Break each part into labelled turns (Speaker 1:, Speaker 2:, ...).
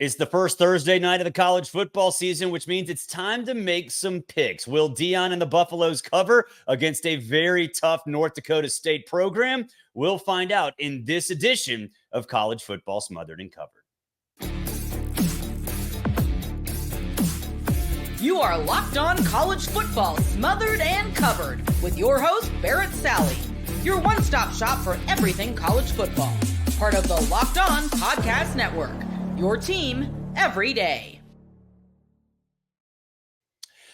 Speaker 1: It's the first Thursday night of the college football season, which means it's time to make some picks. Will Deion and the Buffaloes cover against a very tough North Dakota State program? We'll find out in this edition of College Football Smothered and Covered.
Speaker 2: You are Locked On College Football Smothered and Covered with your host, Barrett Sally, your one-stop shop for everything college football. Part of the Locked On Podcast Network. Your team every day.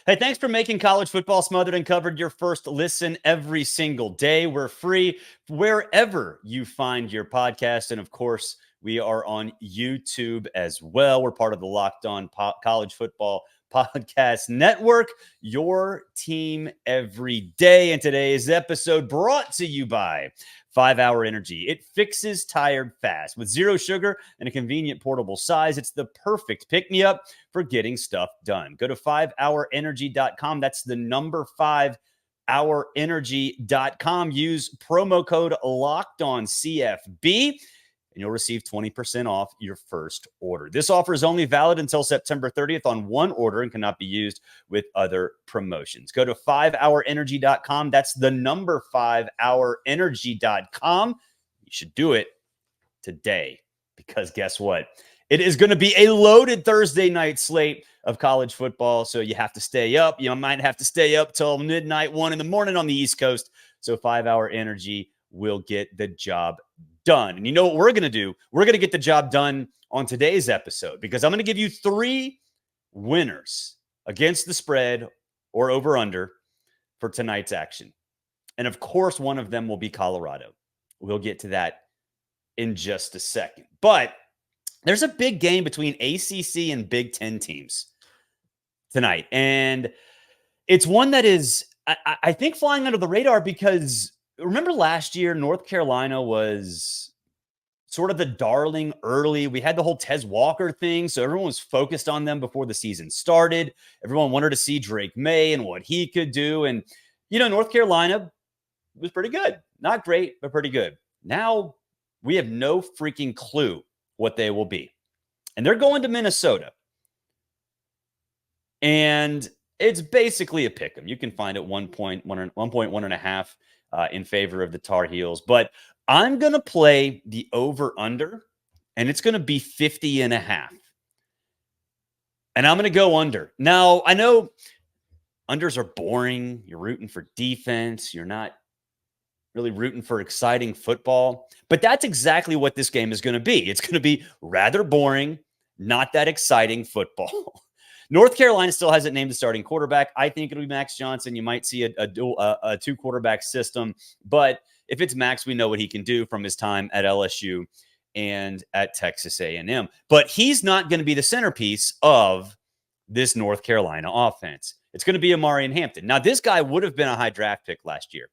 Speaker 1: Hey, thanks for making College Football Smothered and Covered your first listen every single day. We're free wherever you find your podcast. And of course, we are on YouTube as well. We're part of the Locked On College Football Podcast Network, your team every day. And today's episode brought to you by 5 Hour Energy. It fixes tired fast. With zero sugar and a convenient portable size, it's the perfect pick-me-up for getting stuff done. Go to 5hourenergy.com. That's the number 5hourenergy.com. Use promo code LOCKEDONCFB, and you'll receive 20% off your first order. This offer is only valid until September 30th on one order and cannot be used with other promotions. Go to 5hourenergy.com. That's the number 5hourenergy.com. You should do it today because guess what? It is going to be a loaded Thursday night slate of college football, so you have to stay up. You might have to stay up till midnight, 1 in the morning on the East Coast, so 5 Hour Energy will get the job done. And you know what we're going to do? We're going to get the job done on today's episode because I'm going to give you 3 winners against the spread or over under for tonight's action. And of course, one of them will be Colorado. We'll get to that in just a second. But there's a big game between ACC and Big Ten teams tonight. And it's one that is, I think, flying under the radar because remember last year, North Carolina was sort of the darling early. We had the whole Tez Walker thing, so everyone was focused on them before the season started. Everyone wanted to see Drake May and what he could do. And, you know, North Carolina was pretty good. Not great, but pretty good. Now we have no freaking clue what they will be. And they're going to Minnesota. And it's basically a pick 'em. You can find it 1.1.5 in favor of the Tar Heels. But I'm going to play the over-under, and it's going to be 50.5. And I'm going to go under. Now, I know unders are boring. You're rooting for defense. You're not really rooting for exciting football. But that's exactly what this game is going to be. It's going to be rather boring, not that exciting football. North Carolina still hasn't named the starting quarterback. I think it'll be Max Johnson. You might see a two-quarterback system. But if it's Max, we know what he can do from his time at LSU and at Texas A&M. But he's not going to be the centerpiece of this North Carolina offense. It's going to be Amarian Hampton. Now, this guy would have been a high draft pick last year.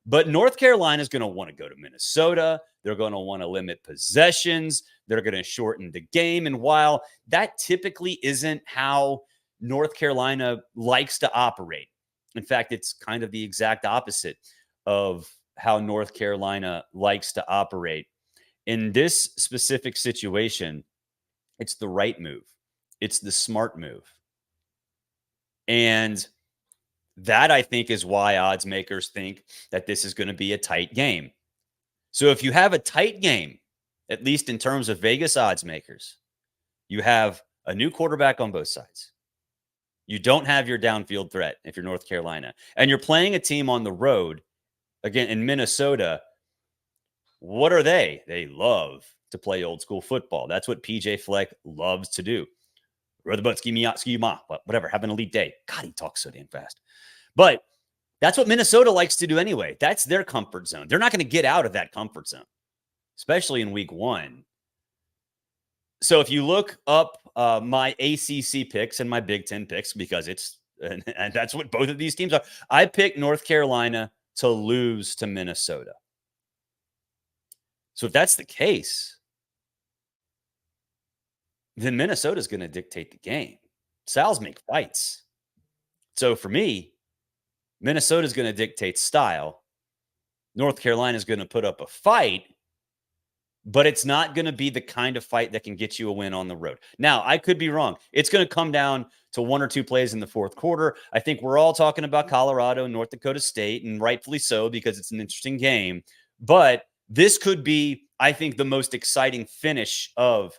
Speaker 1: But North Carolina is going to want to go to Minnesota. They're going to want to limit possessions. They're going to shorten the game. And while that typically isn't how North Carolina likes to operate, in fact, it's kind of the exact opposite of how North Carolina likes to operate. In this specific situation, it's the right move. It's the smart move. And that, I think, is why odds makers think that this is going to be a tight game. So if you have a tight game, at least in terms of Vegas odds makers, you have a new quarterback on both sides. You don't have your downfield threat if you're North Carolina. And you're playing a team on the road, again, in Minnesota. What are they? They love to play old school football. That's what PJ Fleck loves to do. Row the boat, ski me out, ski ma, whatever. Have an elite day. God, he talks so damn fast. But that's what Minnesota likes to do anyway. That's their comfort zone. They're not going to get out of that comfort zone, especially in week 1. So if you look up my ACC picks and my Big Ten picks, because and that's what both of these teams are, I picked North Carolina to lose to Minnesota. So if that's the case, then Minnesota's going to dictate the game. Sal's make fights. So for me, Minnesota's going to dictate style. North Carolina's going to put up a fight. but it's not going to be the kind of fight that can get you a win on the road. Now, I could be wrong. It's going to come down to one or two plays in the fourth quarter. I think we're all talking about Colorado and North Dakota State, and rightfully so, because it's an interesting game. But this could be, I think, the most exciting finish of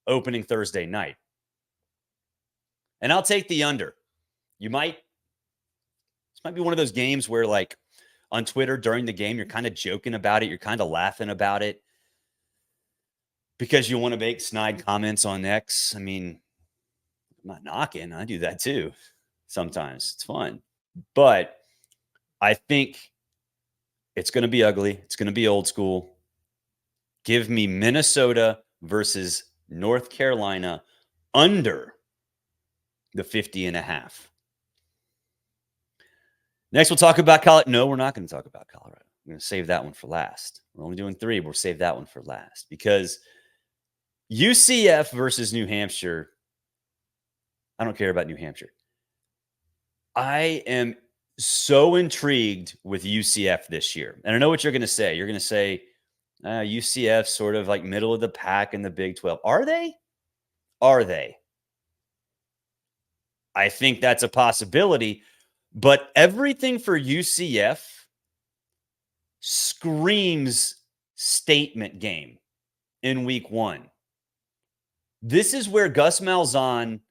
Speaker 1: opening Thursday night. And I'll take the under. This might be one of those games where, like, on Twitter during the game, you're kind of joking about it. You're kind of laughing about it because you want to make snide comments on X. I mean, I'm not knocking. I do that too sometimes. It's fun. But I think it's going to be ugly. It's going to be old school. Give me Minnesota versus North Carolina under the 50.5. Next, we'll talk about Colorado. No, we're not going to talk about Colorado. We're going to save that one for last. We're only doing 3. We'll save that one for last because UCF versus New Hampshire. I don't care about New Hampshire. I am so intrigued with UCF this year. And I know what you're going to say. You're going to say UCF sort of like middle of the pack in the Big 12. Are they? Are they? I think that's a possibility. But everything for UCF screams statement game in week 1. This is where Gus Malzahn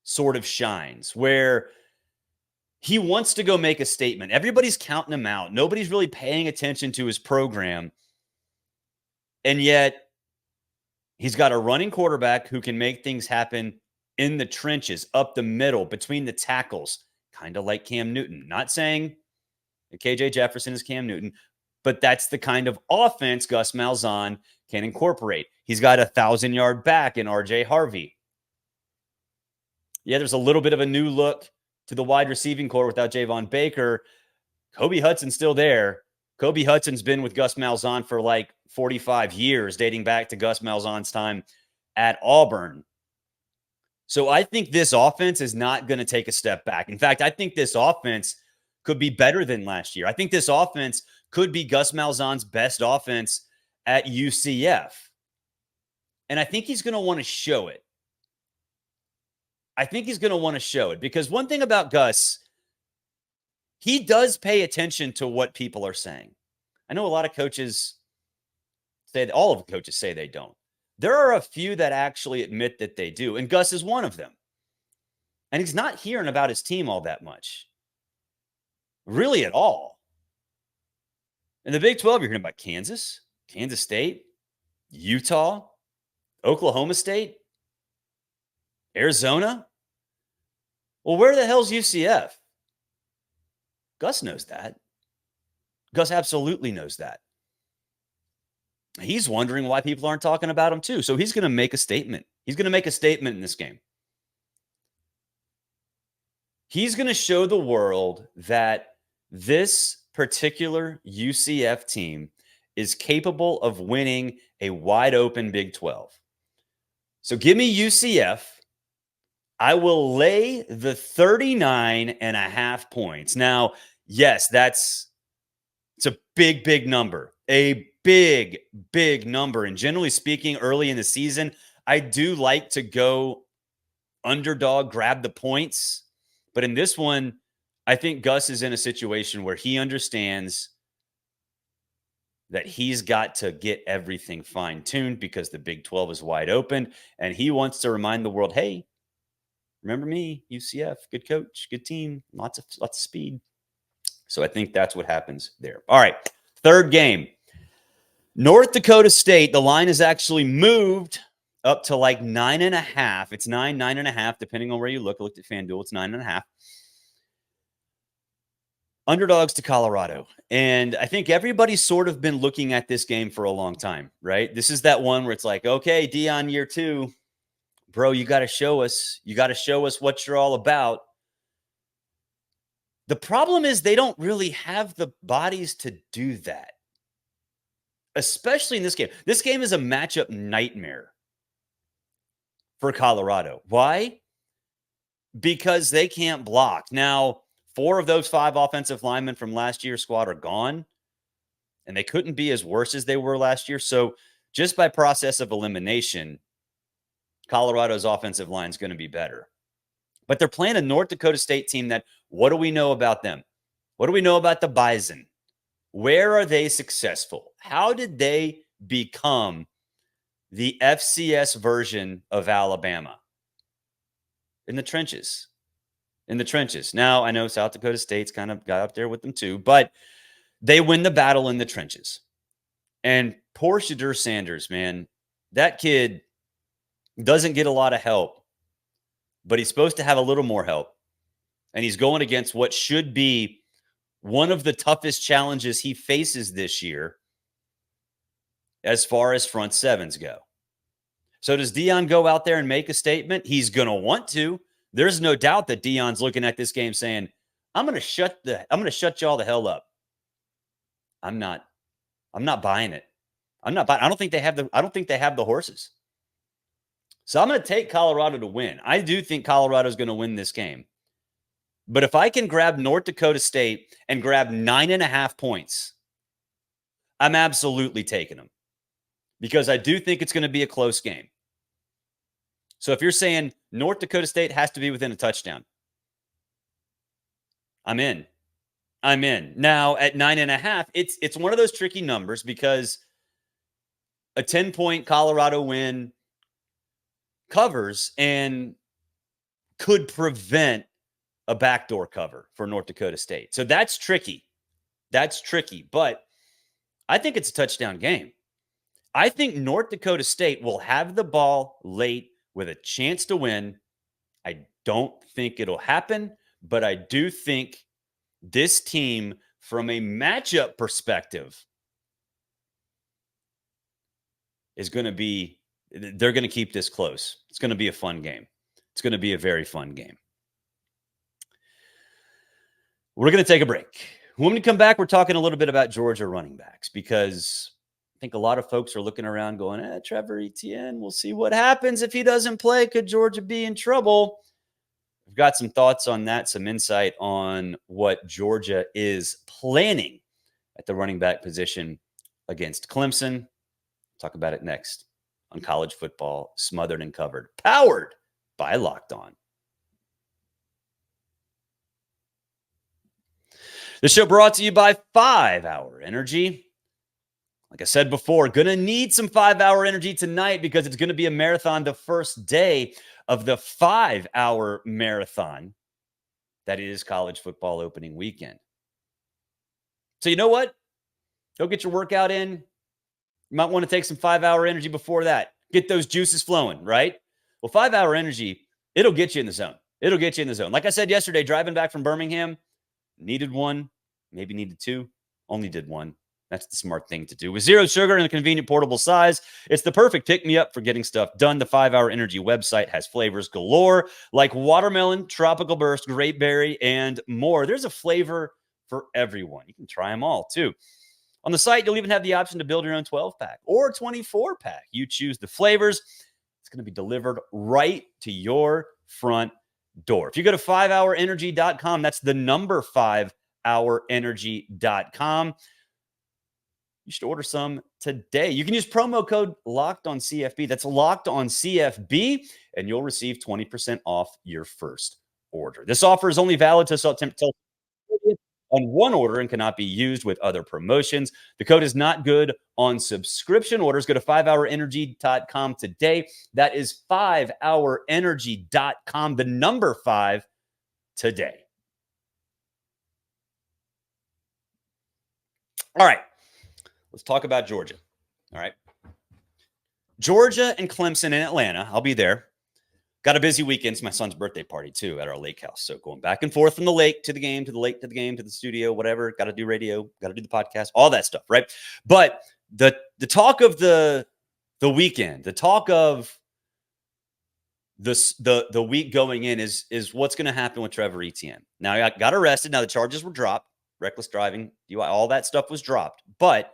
Speaker 1: sort of shines, where he wants to go make a statement. Everybody's counting him out. Nobody's really paying attention to his program. And yet he's got a running quarterback who can make things happen in the trenches, up the middle, between the tackles. Kind of like Cam Newton. Not saying that KJ Jefferson is Cam Newton, but that's the kind of offense Gus Malzahn can incorporate. He's got a 1,000-yard back in RJ Harvey. Yeah, there's a little bit of a new look to the wide receiving core without Javon Baker. Kobe Hudson's still there. Kobe Hudson's been with Gus Malzahn for like 45 years, dating back to Gus Malzahn's time at Auburn. So I think this offense is not going to take a step back. In fact, I think this offense could be better than last year. I think this offense could be Gus Malzahn's best offense at UCF. And I think he's going to want to show it. I think he's going to want to show it because one thing about Gus, he does pay attention to what people are saying. I know a lot of coaches say, all of the coaches say they don't. There are a few that actually admit that they do, and Gus is one of them. And he's not hearing about his team all that much. Really at all. In the Big 12, you're hearing about Kansas, Kansas State, Utah, Oklahoma State, Arizona. Well, where the hell's UCF? Gus knows that. Gus absolutely knows that. He's wondering why people aren't talking about him too. So he's going to make a statement. He's going to make a statement in this game. He's going to show the world that this particular UCF team is capable of winning a wide open Big 12. So give me UCF. I will lay the 39.5 points. Now, yes, it's a big, big number. A big, big number. And generally speaking, early in the season, I do like to go underdog, grab the points. But in this one, I think Gus is in a situation where he understands that he's got to get everything fine-tuned because the Big 12 is wide open. And he wants to remind the world, hey, remember me, UCF, good coach, good team, lots of speed. So I think that's what happens there. All right, third game. North Dakota State, the line is actually moved up to like 9.5. It's 9.5, depending on where you look. I looked at FanDuel. It's 9.5. Underdogs to Colorado. And I think everybody's sort of been looking at this game for a long time, right? This is that one where it's like, okay, Deion year 2. Bro, you got to show us. You got to show us what you're all about. The problem is they don't really have the bodies to do that, especially in this game. This game is a matchup nightmare for Colorado. Why? Because they can't block. Now, 4 of those 5 offensive linemen from last year's squad are gone, and they couldn't be as worse as they were last year. So just by process of elimination, Colorado's offensive line is going to be better. But they're playing a North Dakota State team that, what do we know about them? What do we know about the Bison? Where are they successful? How did they become the FCS version of Alabama? In the trenches. In the trenches. Now, I know South Dakota State's kind of got up there with them too, but they win the battle in the trenches. And poor Deion Sanders, man, that kid doesn't get a lot of help, but he's supposed to have a little more help. And he's going against what should be one of the toughest challenges he faces this year as far as front sevens go. So does Deion go out there and make a statement? He's going to want to. There's no doubt that Deion's looking at this game saying, I'm going to shut y'all the hell up. I'm not buying it. I don't think they have the horses. So I'm going to take Colorado to win. I do think Colorado's going to win this game. But if I can grab North Dakota State and grab 9.5 points, I'm absolutely taking them, because I do think it's going to be a close game. So if you're saying North Dakota State has to be within a touchdown, I'm in. Now at 9.5, it's one of those tricky numbers, because a 10-point Colorado win covers and could prevent a backdoor cover for North Dakota State. So that's tricky. But I think it's a touchdown game. I think North Dakota State will have the ball late with a chance to win. I don't think it'll happen, but I do think this team, from a matchup perspective, they're going to keep this close. It's going to be a fun game. It's going to be a very fun game. We're going to take a break. When we come back, we're talking a little bit about Georgia running backs, because I think a lot of folks are looking around going, Trevor Etienne, we'll see what happens if he doesn't play. Could Georgia be in trouble? We've got some thoughts on that, some insight on what Georgia is planning at the running back position against Clemson. Talk about it next on College Football Smothered and Covered, powered by Locked On. The show brought to you by 5 Hour Energy. Like I said before, going to need some 5 Hour Energy tonight, because it's going to be a marathon, the first day of the 5 Hour Marathon that is college football opening weekend. So you know what? Go get your workout in. You might want to take some 5 Hour Energy before that. Get those juices flowing, right? Well, 5 Hour Energy, it'll get you in the zone. Like I said yesterday, driving back from Birmingham, needed one, maybe needed two, only did one. That's the smart thing to do. With zero sugar and a convenient portable size, it's the perfect pick-me-up for getting stuff done. The 5 Hour Energy website has flavors galore, like watermelon, tropical burst, grapeberry, and more. There's a flavor for everyone. You can try them all, too. On the site, you'll even have the option to build your own 12-pack or 24-pack. You choose the flavors. It's going to be delivered right to your front door. If you go to 5hourenergy.com, that's the number 5hourenergy.com. You should order some today. You can use promo code LOCKEDONCFB. That's LOCKEDONCFB, and you'll receive 20% off your first order. This offer is only valid till on one order and cannot be used with other promotions. The code is not good on subscription orders. Go to 5hourenergy.com today. That is 5hourenergy.com, the number 5 today. All right. Let's talk about Georgia. All right. Georgia and Clemson in Atlanta. I'll be there. Got a busy weekend. It's my son's birthday party, too, at our lake house. So going back and forth from the lake to the game, to the lake, to the game, to the studio, whatever. Got to do radio, got to do the podcast, all that stuff, right? But the talk of the weekend, the talk of the week going in is what's going to happen with Trevor Etienne. Now, I got arrested. Now, the charges were dropped. Reckless driving, DUI, all that stuff was dropped. But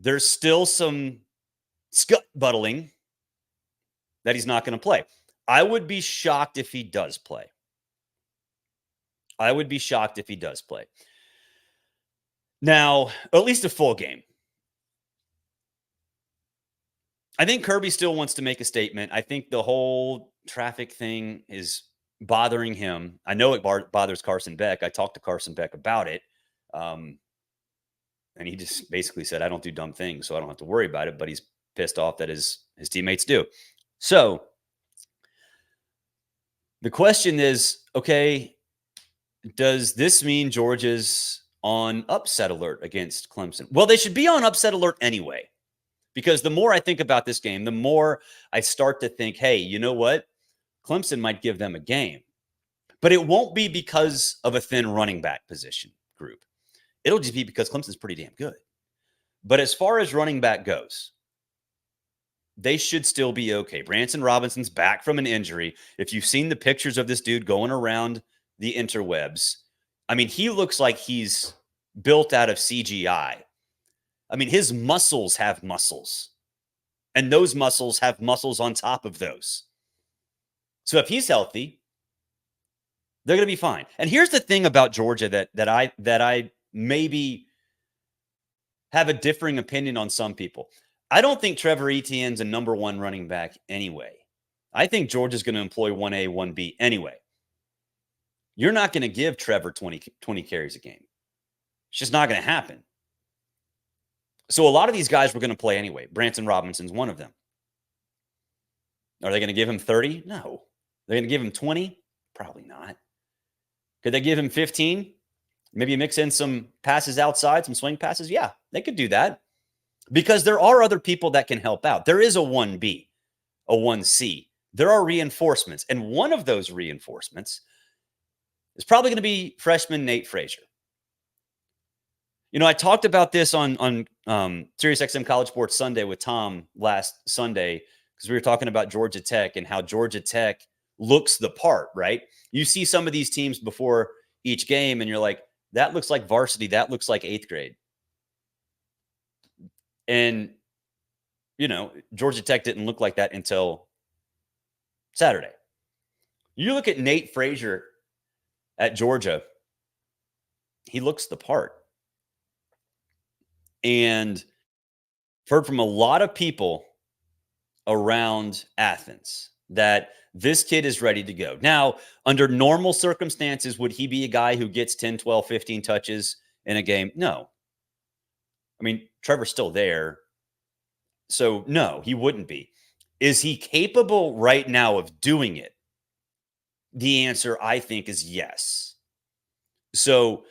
Speaker 1: there's still some scuttlebuttling that he's not going to play. I would be shocked if he does play. Now, at least a full game. I think Kirby still wants to make a statement. I think the whole traffic thing is bothering him. I know it bothers Carson Beck. I talked to Carson Beck about it. And he just basically said, I don't do dumb things, so I don't have to worry about it. But he's pissed off that his teammates do. So the question is, okay, does this mean Georgia's on upset alert against Clemson? Well, they should be on upset alert anyway, because the more I think about this game, the more I start to think, hey, you know what? Clemson might give them a game, but it won't be because of a thin running back position group. It'll just be because Clemson's pretty damn good. But as far as running back goes, they should still be okay. Branson Robinson's back from an injury. If you've seen the pictures of this dude going around the interwebs, I mean, he looks like he's built out of CGI. I mean, his muscles have muscles, and those muscles have muscles on top of those. So if he's healthy, they're going to be fine. And here's the thing about Georgia that I maybe have a differing opinion on some people. I don't think Trevor Etienne's a number one running back anyway. I think Georgia's going to employ 1A, 1B anyway. You're not going to give Trevor 20 carries a game. It's just not going to happen. So a lot of these guys were going to play anyway. Branson Robinson's one of them. Are they going to give him 30? No. They're going to give him 20? Probably not. Could they give him 15? Maybe mix in some passes outside, some swing passes? Yeah, they could do that. Because there are other people that can help out. There is a 1B, a 1C. There are reinforcements. And one of those reinforcements is probably going to be freshman Nate Frazier. You know, I talked about this on SiriusXM College Sports Sunday with Tom last Sunday, because we were talking about Georgia Tech and how Georgia Tech looks the part, right? You see some of these teams before each game and you're like, that looks like varsity. That looks like 8th grade. And, you know, Georgia Tech didn't look like that until Saturday. You look at Nate Frazier at Georgia, he looks the part. And I've heard from a lot of people around Athens that this kid is ready to go. Now, under normal circumstances, would he be a guy who gets 10, 12, 15 touches in a game? No. I mean, Trevor's still there. So, no, he wouldn't be. Is he capable right now of doing it? The answer, I think, is yes. So,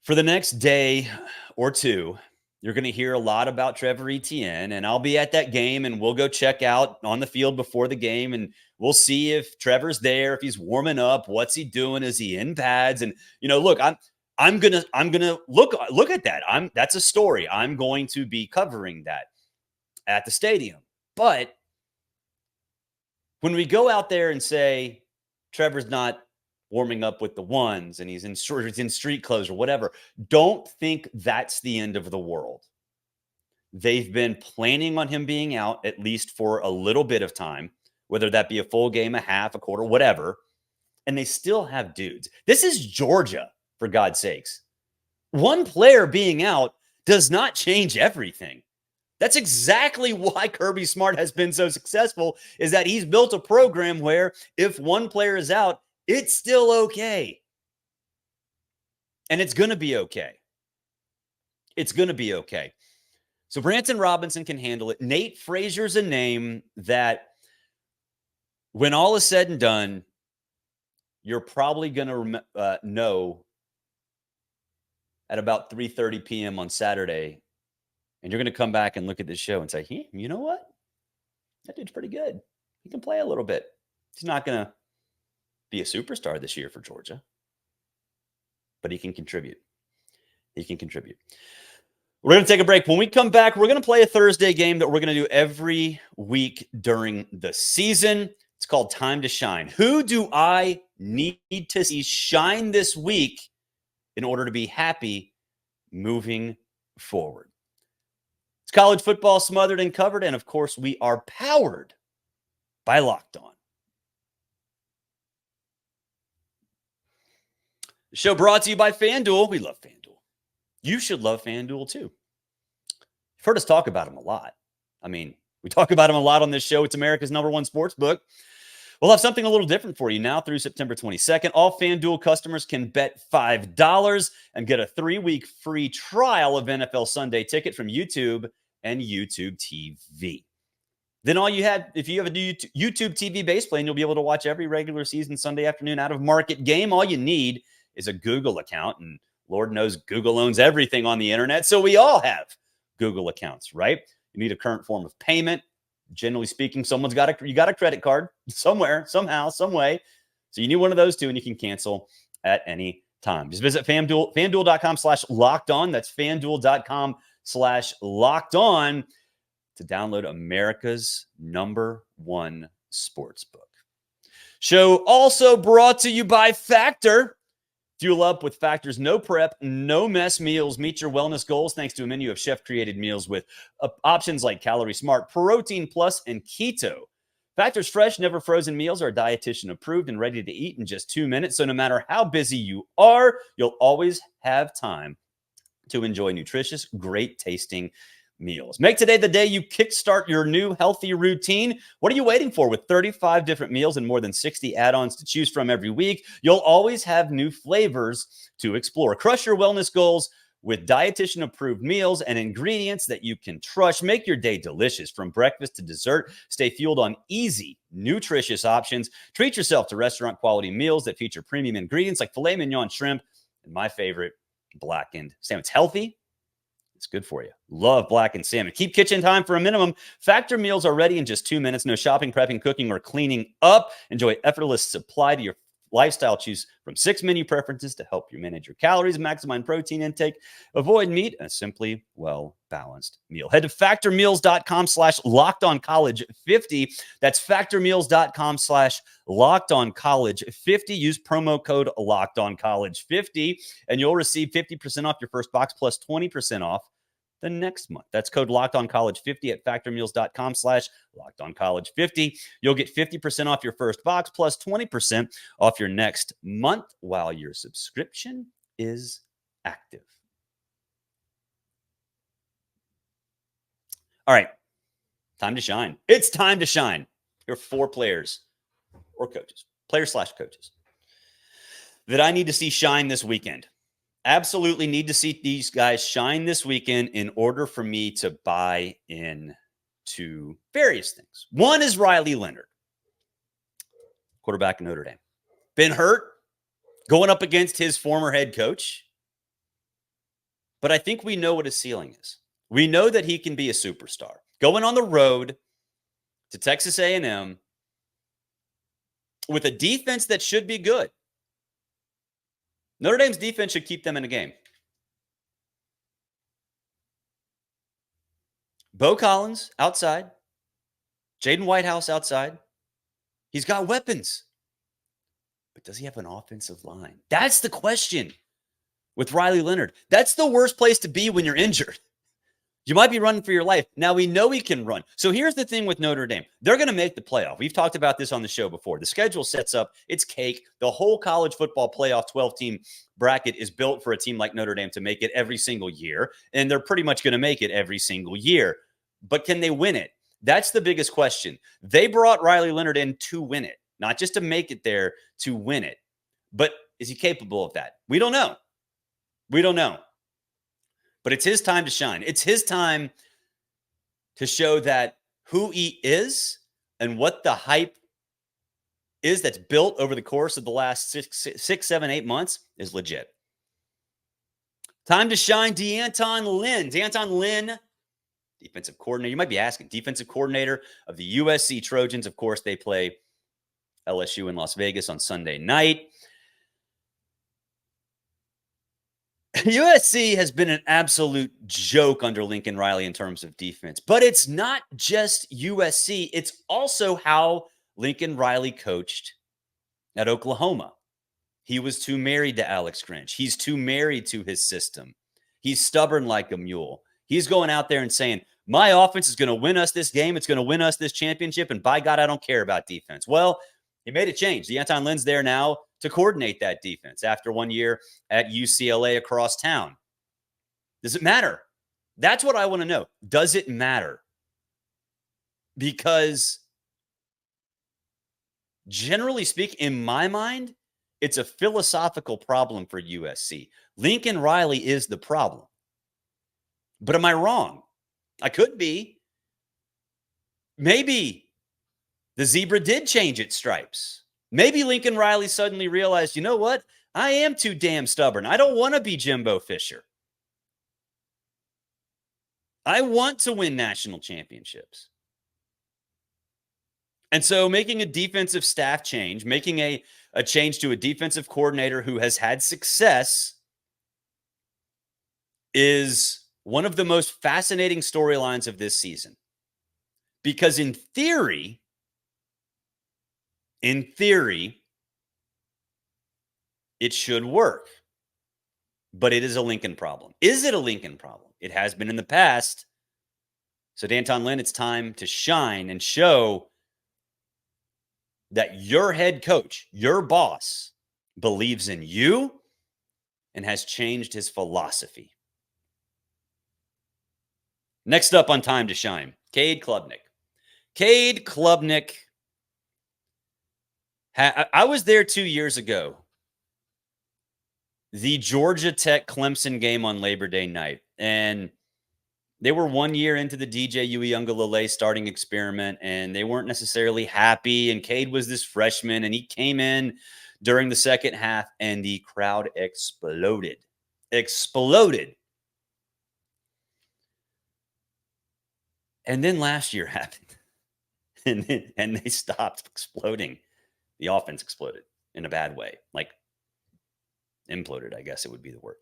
Speaker 1: for the next day or two, you're going to hear a lot about Trevor Etienne, and I'll be at that game, and we'll go check out on the field before the game, and we'll see if Trevor's there, if he's warming up, what's he doing, is he in pads? And you know, look, I'm gonna look at that. That's a story. I'm going to be covering that at the stadium. But when we go out there and say Trevor's not warming up with the ones and he's in street clothes or whatever, don't think that's the end of the world. They've been planning on him being out at least for a little bit of time, whether that be a full game, a half, a quarter, whatever. And they still have dudes. This is Georgia, for God's sakes. One player being out does not change everything. That's exactly why Kirby Smart has been so successful, is that he's built a program where if one player is out, it's still okay. And it's going to be okay. It's going to be okay. So Branson Robinson can handle it. Nate Frazier's a name that when all is said and done, you're probably going to know at about 3:30 p.m. on Saturday. And you're going to come back and look at this show and say, hey, you know what? That dude's pretty good. He can play a little bit. He's not going to be a superstar this year for Georgia, but he can contribute. He can contribute. We're going to take a break. When we come back, we're going to play a Thursday game that we're going to do every week during the season. It's called Time to Shine. Who do I need to see shine this week in order to be happy moving forward? It's college football smothered and covered, and of course, we are powered by Locked On. The show brought to you by FanDuel. We love FanDuel. you should love FanDuel too. You've heard us talk about them a lot. I mean, we talk about them a lot on this show. It's America's #1 sports book. We'll have something a little different for you now through September 22nd. All FanDuel customers can bet $5 and get a 3-week free trial of NFL Sunday Ticket from YouTube and YouTube TV. Then all you had, if you have a YouTube TV base plan, you'll be able to watch every regular season Sunday afternoon out-of-market game. All you need is a Google account, and Lord knows Google owns everything on the internet, so we all have Google accounts, right? You need a current form of payment. Generally speaking, you got a credit card somewhere, somehow, some way. So you need one of those two, and you can cancel at any time. Just visit FanDuel.com/lockedon. That's FanDuel.com/lockedon to download America's #1 sportsbook. Show also brought to you by Factor. Fuel up with Factor's no prep, no mess meals. Meet your wellness goals thanks to a menu of chef-created meals with options like Calorie Smart, Protein Plus, and Keto. Factor's fresh, never frozen meals are dietitian approved and ready to eat in just 2 minutes. So no matter how busy you are, you'll always have time to enjoy nutritious, great tasting meals. Make today the day you kickstart your new healthy routine. What are you waiting for? With 35 different meals and more than 60 add-ons to choose from every week, you'll always have new flavors to explore. Crush your wellness goals with dietitian-approved meals and ingredients that you can trust. Make your day delicious from breakfast to dessert. Stay fueled on easy, nutritious options. Treat yourself to restaurant-quality meals that feature premium ingredients like filet mignon shrimp and my favorite, blackened salmon. It's healthy. It's good for you. Love blackened salmon. Keep kitchen time for a minimum. Factor meals are ready in just 2 minutes. No shopping, prepping, cooking, or cleaning up. Enjoy effortless supply to your lifestyle. Choose from 6 menu preferences to help you manage your calories, maximize protein intake, ability meat, and a simply well-balanced meal. Head to factormeals.com/lockedoncollege50. That's factormeals.com/lockedoncollege50. Use promo code lockedoncollege50, and you'll receive 50% off your first box plus 20% off the next month. That's code LockedOnCollege50 at factormeals.com/LockedOnCollege50. You'll get 50% off your first box plus 20% off your next month while your subscription is active. All right, time to shine. It's time to shine. Here are 4 players or coaches, players/coaches that I need to see shine this weekend. Absolutely need to see these guys shine this weekend in order for me to buy in to various things. One is Riley Leonard, quarterback in Notre Dame. Been hurt, going up against his former head coach. But I think we know what his ceiling is. We know that he can be a superstar. Going on the road to Texas A&M with a defense that should be good. Notre Dame's defense should keep them in a game. Bo Collins outside. Jaden Whitehouse outside. He's got weapons. But does he have an offensive line? That's the question with Riley Leonard. That's the worst place to be when you're injured. You might be running for your life. Now, we know he can run. So here's the thing with Notre Dame. They're going to make the playoff. We've talked about this on the show before. The schedule sets up. It's cake. The whole college football playoff 12-team bracket is built for a team like Notre Dame to make it every single year. And they're pretty much going to make it every single year. But can they win it? That's the biggest question. They brought Riley Leonard in to win it, not just to make it there, to win it. But is he capable of that? We don't know. We don't know. But it's his time to shine. It's his time to show that who he is and what the hype is that's built over the course of the last 6, 7, 8 months is legit. Time to shine, D'Anton Lynn. D'Anton Lynn, defensive coordinator. You might be asking, defensive coordinator of the USC Trojans. Of course, they play LSU in Las Vegas on Sunday night. USC has been an absolute joke under Lincoln Riley in terms of defense, but it's not just USC. It's also how Lincoln Riley coached at Oklahoma. He was too married to Alex Grinch. He's too married to his system. He's stubborn like a mule. He's going out there and saying, my offense is going to win us this game. It's going to win us this championship. And by God, I don't care about defense. Well, he made a change. D'Anton Lynn's there now to coordinate that defense after 1 year at UCLA across town. Does it matter? That's what I want to know. Does it matter? Because generally speaking, in my mind, it's a philosophical problem for USC. Lincoln Riley is the problem. But am I wrong? I could be. Maybe the zebra did change its stripes. Maybe Lincoln Riley suddenly realized, you know what? I am too damn stubborn. I don't want to be Jimbo Fisher. I want to win national championships. And so making a defensive staff change, making a change to a defensive coordinator who has had success is one of the most fascinating storylines of this season. Because in theory, it should work. But it is a Lincoln problem. Is it a Lincoln problem? It has been in the past. So D'Anton Lynn, it's time to shine and show that your head coach, your boss, believes in you and has changed his philosophy. Next up on Time to Shine, Cade Klubnik. Cade Klubnik. I was there 2 years ago. The Georgia Tech Clemson game on Labor Day night. And they were 1 year into the DJ Uiagalelei starting experiment, and they weren't necessarily happy. And Cade was this freshman, and he came in during the second half, and the crowd exploded. And then last year happened, and they stopped exploding. The offense exploded in a bad way, like imploded, I guess it would be the word.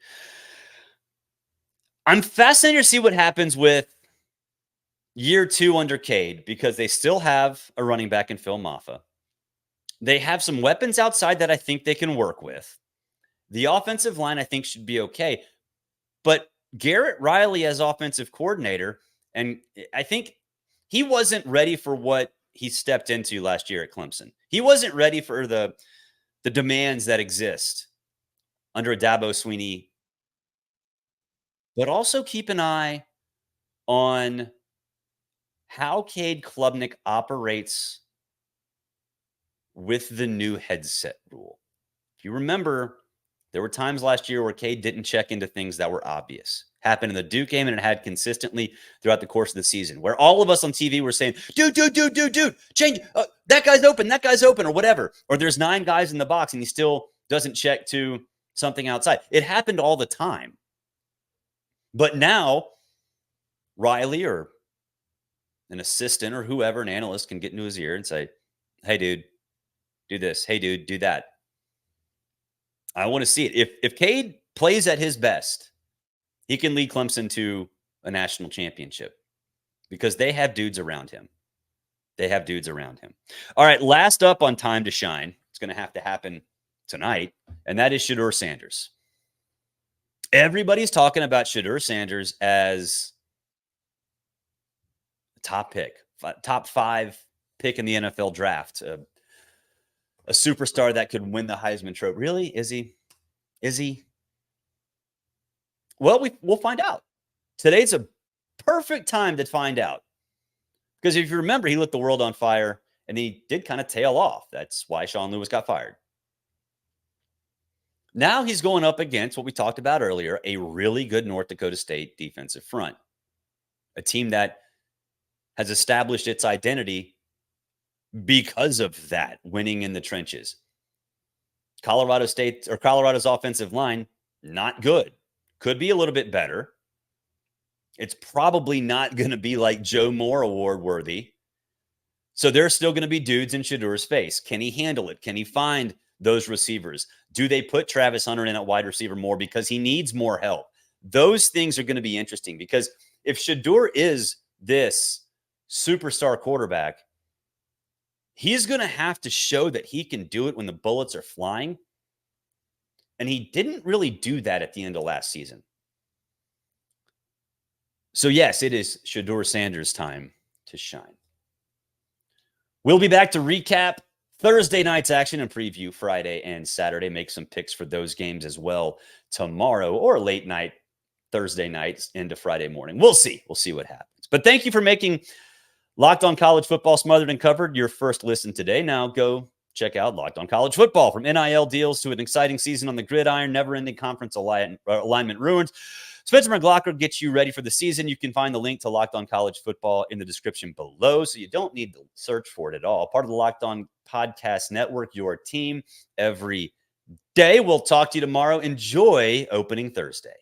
Speaker 1: I'm fascinated to see what happens with year 2 under Cade, because they still have a running back in Phil Maffa. They have some weapons outside that I think they can work with. The offensive line, I think, should be okay. But Garrett Riley as offensive coordinator, and I think he wasn't ready for what he stepped into last year at Clemson. He wasn't ready for the demands that exist under a Dabo Swinney. But also keep an eye on how Cade Klubnik operates with the new headset rule. If you remember, there were times last year where Cade didn't check into things that were obvious. Happened in the Duke game, and it had consistently throughout the course of the season, where all of us on TV were saying, dude, change, that guy's open, or whatever. Or there's 9 guys in the box, and he still doesn't check to something outside. It happened all the time. But now, Riley or an assistant or whoever, an analyst, can get into his ear and say, hey, dude, do this. Hey, dude, do that. I want to see it. If Cade plays at his best, he can lead Clemson to a national championship because they have dudes around him. All right, last up on Time to Shine. It's going to have to happen tonight, and that is Shedeur Sanders. Everybody's talking about Shedeur Sanders as a top pick, top 5 pick in the NFL draft, a superstar that could win the Heisman Trophy. Really? Is he? Well, we'll find out. Today's a perfect time to find out. Because if you remember, he lit the world on fire, and he did kind of tail off. That's why Sean Lewis got fired. Now he's going up against what we talked about earlier, a really good North Dakota State defensive front. A team that has established its identity because of that, winning in the trenches. Colorado's offensive line, not good. Could be a little bit better. It's probably not going to be like Joe Moore award worthy. So there's still going to be dudes in Shedeur's face. Can he handle it? Can he find those receivers? Do they put Travis Hunter in at wide receiver more because he needs more help? Those things are going to be interesting, because if Shedeur is this superstar quarterback, he's going to have to show that he can do it when the bullets are flying. And he didn't really do that at the end of last season. So yes, it is Shedeur Sanders' time to shine. We'll be back to recap Thursday night's action and preview Friday and Saturday. Make some picks for those games as well tomorrow, or late night Thursday nights into Friday morning. We'll see. We'll see what happens. But thank you for making Locked On College Football Smothered and Covered your first listen today. Now go check out Locked On College Football. From NIL deals to an exciting season on the gridiron, never-ending conference alignment ruined. Spencer McLaughlin gets you ready for the season. You can find the link to Locked On College Football in the description below, so you don't need to search for it at all. Part of the Locked On Podcast Network, your team every day. We'll talk to you tomorrow. Enjoy opening Thursday.